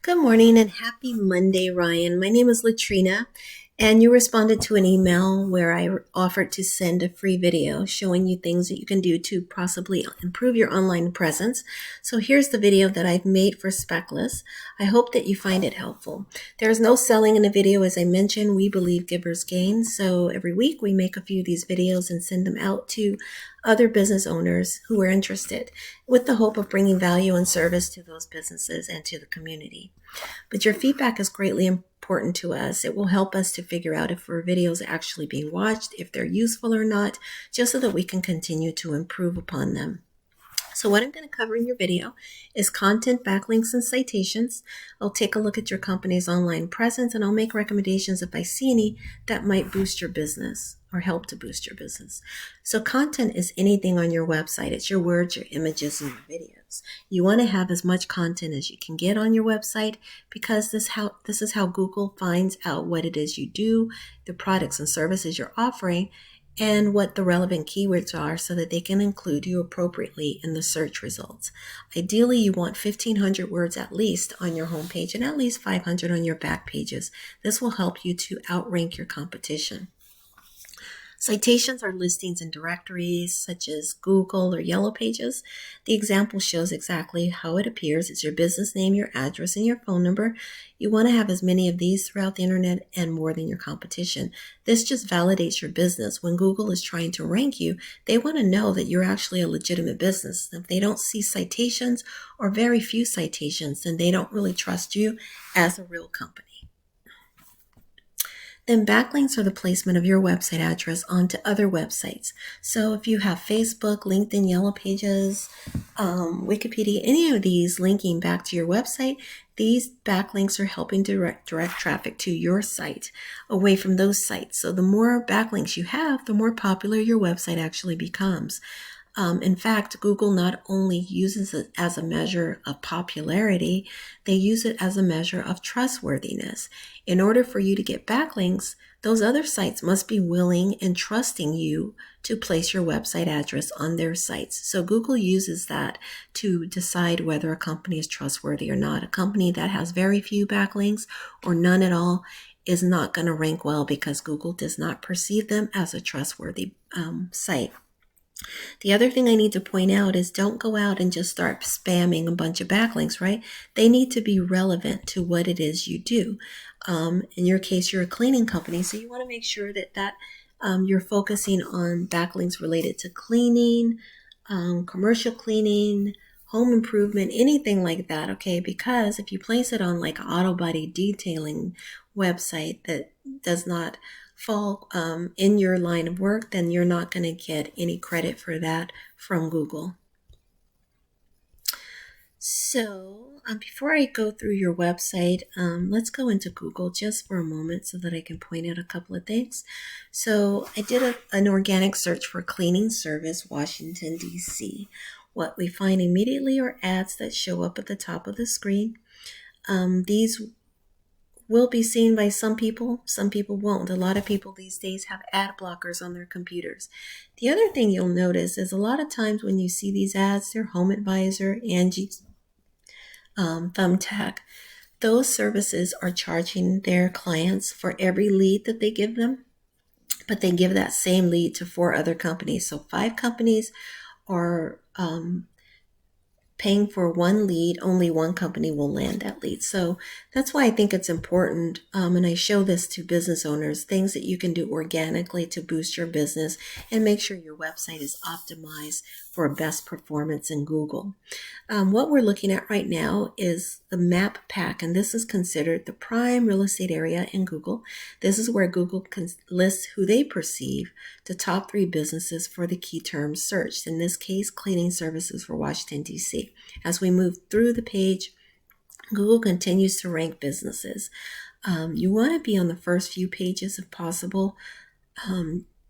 Good morning and happy Monday, Ryan. My name is Latrina, and you responded to an email where I offered to send a free video showing you things that you can do to possibly improve your online presence. So here's the video that I've made for Spekless. I hope that you find it helpful. There's no selling in the video. As I mentioned, we believe givers gain. So every week we make a few of these videos and send them out to other business owners who are interested, with the hope of bringing value and service to those businesses and to the community. But your feedback is greatly important to us. It will help us to figure out if our videos are actually being watched, if they're useful or not, just so that we can continue to improve upon them. So what I'm going to cover in your video is content, backlinks, and citations. I'll take a look at your company's online presence, and I'll make recommendations if I see any that might boost your business or help to boost your business. So content is anything on your website. It's your words, your images, and your videos. You want to have as much content as you can get on your website, because this is how Google finds out what it is you do, the products and services you're offering, and what the relevant keywords are so that they can include you appropriately in the search results. Ideally, you want 1,500 words at least on your homepage and at least 500 on your back pages. This will help you to outrank your competition. Citations are listings in directories such as Google or Yellow Pages. The example shows exactly how it appears. It's your business name, your address, and your phone number. You want to have as many of these throughout the internet and more than your competition. This just validates your business. When Google is trying to rank you, they want to know that you're actually a legitimate business. If they don't see citations or very few citations, then they don't really trust you as a real company. Then backlinks are the placement of your website address onto other websites. So if you have Facebook, LinkedIn, Yellow Pages, Wikipedia, any of these linking back to your website, these backlinks are helping direct traffic to your site away from those sites. So the more backlinks you have, the more popular your website actually becomes. In fact, Google not only uses it as a measure of popularity, they use it as a measure of trustworthiness. In order for you to get backlinks, those other sites must be willing and trusting you to place your website address on their sites. So Google uses that to decide whether a company is trustworthy or not. A company that has very few backlinks or none at all is not going to rank well because Google does not perceive them as a trustworthy site. The other thing I need to point out is don't go out and just start spamming a bunch of backlinks, right? They need to be relevant to what it is you do. In your case, you're a cleaning company, so you want to make sure that you're focusing on backlinks related to cleaning, commercial cleaning, home improvement, anything like that, okay? Because if you place it on like an auto body detailing website that does not fall in your line of work, then you're not going to get any credit for that from Google. So before I go through your website, let's go into Google just for a moment so that I can point out a couple of things. So I did an organic search for cleaning service, Washington, D.C. What we find immediately are ads that show up at the top of the screen. These will be seen by some people won't. A lot of people these days have ad blockers on their computers. The other thing you'll notice is a lot of times when you see these ads, they're Home Advisor, Angie's, Thumbtack. Those services are charging their clients for every lead that they give them, but they give that same lead to 4 other companies. So 5 companies are paying for 1 lead, only 1 company will land that lead. So that's why I think it's important, and I show this to business owners, things that you can do organically to boost your business and make sure your website is optimized for best performance in Google. What we're looking at right now is the map pack, and this is considered the prime real estate area in Google. This is where Google can list who they perceive the top 3 businesses for the key terms searched. In this case, cleaning services for Washington, D.C. As we move through the page, Google continues to rank businesses. You want to be on the first few pages if possible.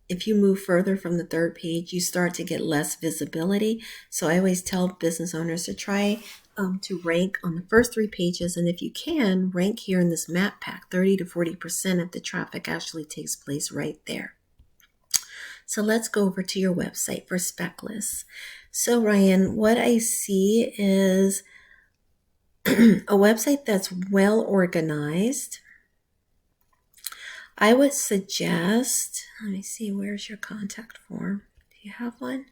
If you move further from the 3rd page, you start to get less visibility. So I always tell business owners to try to rank on the first 3 pages. And if you can, rank here in this map pack. 30 to 40% of the traffic actually takes place right there. So let's go over to your website for Spekless. So Ryan, what I see is A website that's well organized, I would suggest, let me see, where's your contact form? Do you have one?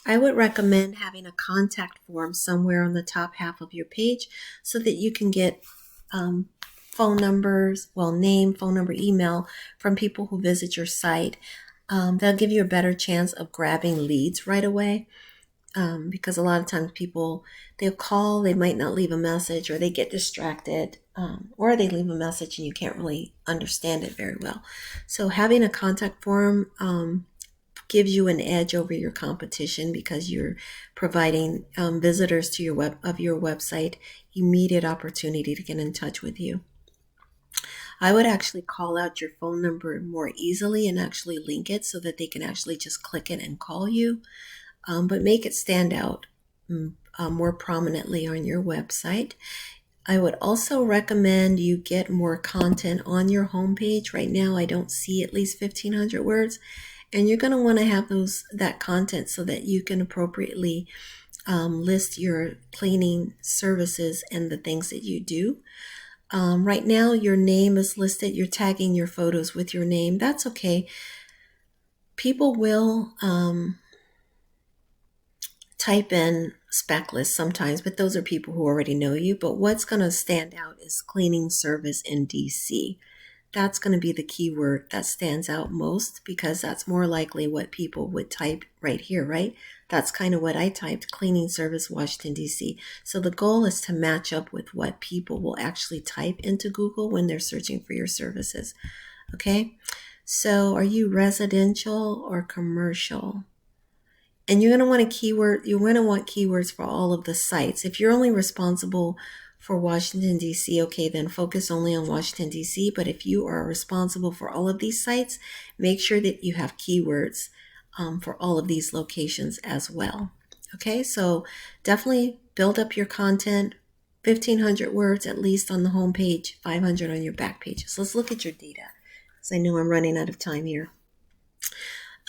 I would recommend having a contact form somewhere on the top half of your page so that you can get phone numbers, well, name, phone number, email from people who visit your site. They'll give you a better chance of grabbing leads right away. Because a lot of times people, they'll call, they might not leave a message, or they get distracted, or they leave a message and you can't really understand it very well. So having a contact form gives you an edge over your competition because you're providing visitors to your website immediate opportunity to get in touch with you. I would actually call out your phone number more easily and actually link it so that they can actually just click it and call you. But make it stand out more prominently on your website. I would also recommend you get more content on your homepage. Right now, I don't see at least 1,500 words, and you're going to want to have that content so that you can appropriately list your cleaning services and the things that you do. Right now, your name is listed. You're tagging your photos with your name. That's okay. People will type in Spekless sometimes, but those are people who already know you. But what's going to stand out is cleaning service in DC. That's going to be the keyword that stands out most because that's more likely what people would type right here, right? That's kind of what I typed, cleaning service, Washington, DC. So the goal is to match up with what people will actually type into Google when they're searching for your services. Okay? So are you residential or commercial? And you're going to want keywords for all of the sites. If you're only responsible for Washington, D.C., okay, then focus only on Washington, D.C. But if you are responsible for all of these sites, make sure that you have keywords for all of these locations as well. Okay, so definitely build up your content, 1,500 words at least on the home page, 500 on your back pages. Let's look at your data, because I know I'm running out of time here.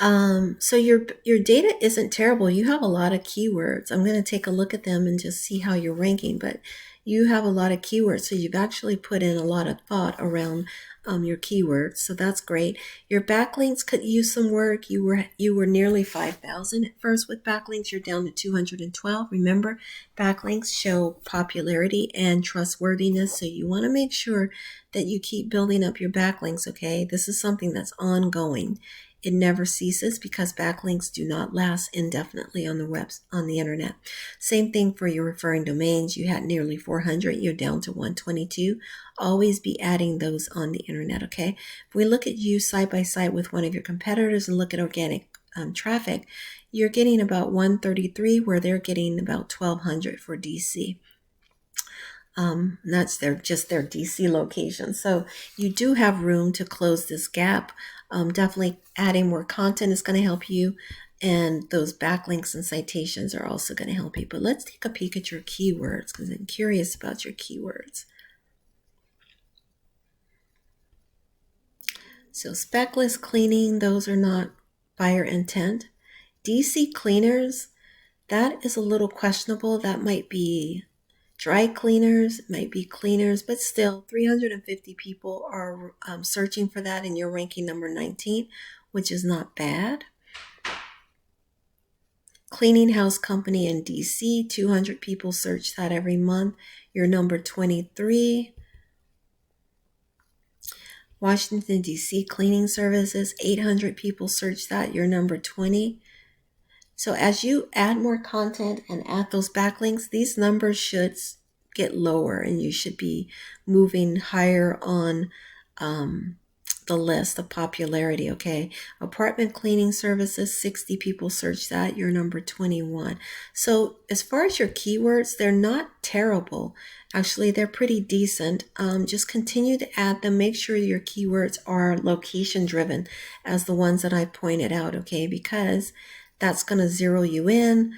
So your data isn't terrible. You have a lot of keywords. I'm going to take a look at them and just see how you're ranking, but you have a lot of keywords. So you've actually put in a lot of thought around your keywords. So that's great. Your backlinks could use some work. You were nearly 5,000 at first with backlinks. You're down to 212. Remember, backlinks show popularity and trustworthiness. So you want to make sure that you keep building up your backlinks. Okay. This is something that's ongoing. It never ceases because backlinks do not last indefinitely on the internet. Same thing for your referring domains. You had nearly 400. You're down to 122. Always be adding those on the internet, okay? If we look at you side by side with one of your competitors and look at organic traffic, you're getting about 133 where they're getting about 1,200 for DC. That's just their DC location. So you do have room to close this gap. Definitely adding more content is going to help you. And those backlinks and citations are also going to help you. But let's take a peek at your keywords because I'm curious about your keywords. So Spekless cleaning, those are not buyer intent. DC cleaners, that is a little questionable. That might be dry cleaners, might be cleaners, but still 350 people are searching for that and you're ranking number 19, which is not bad. Cleaning house company in DC, 200 people search that every month. You're number 23. Washington, D.C. cleaning services, 800 people search that. You're number 20. So as you add more content and add those backlinks, these numbers should get lower and you should be moving higher on the list of popularity, okay? Apartment cleaning services, 60 people search that. You're number 21. So as far as your keywords, they're not terrible. Actually, they're pretty decent. Just continue to add them. Make sure your keywords are location driven as the ones that I pointed out, okay? Because that's going to zero you in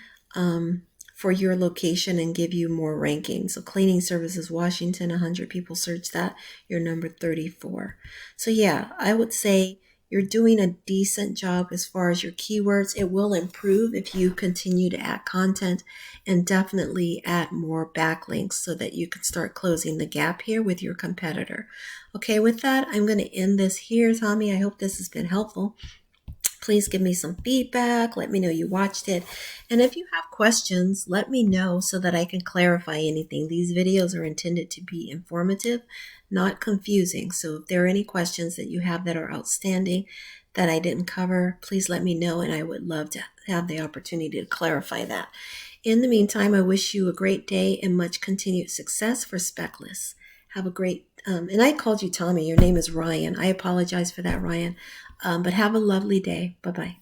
for your location and give you more ranking. So cleaning services, Washington, 100 people search that. You're number 34. So yeah, I would say you're doing a decent job as far as your keywords. It will improve if you continue to add content and definitely add more backlinks so that you can start closing the gap here with your competitor. Okay, with that, I'm going to end this here, Tommy. I hope this has been helpful. Please give me some feedback. Let me know you watched it. And if you have questions, let me know so that I can clarify anything. These videos are intended to be informative, not confusing. So if there are any questions that you have that are outstanding that I didn't cover, please let me know, and I would love to have the opportunity to clarify that. In the meantime, I wish you a great day and much continued success for Spekless. Have a great, and I called you Tommy. Your name is Ryan. I apologize for that, Ryan. But have a lovely day. Bye-bye.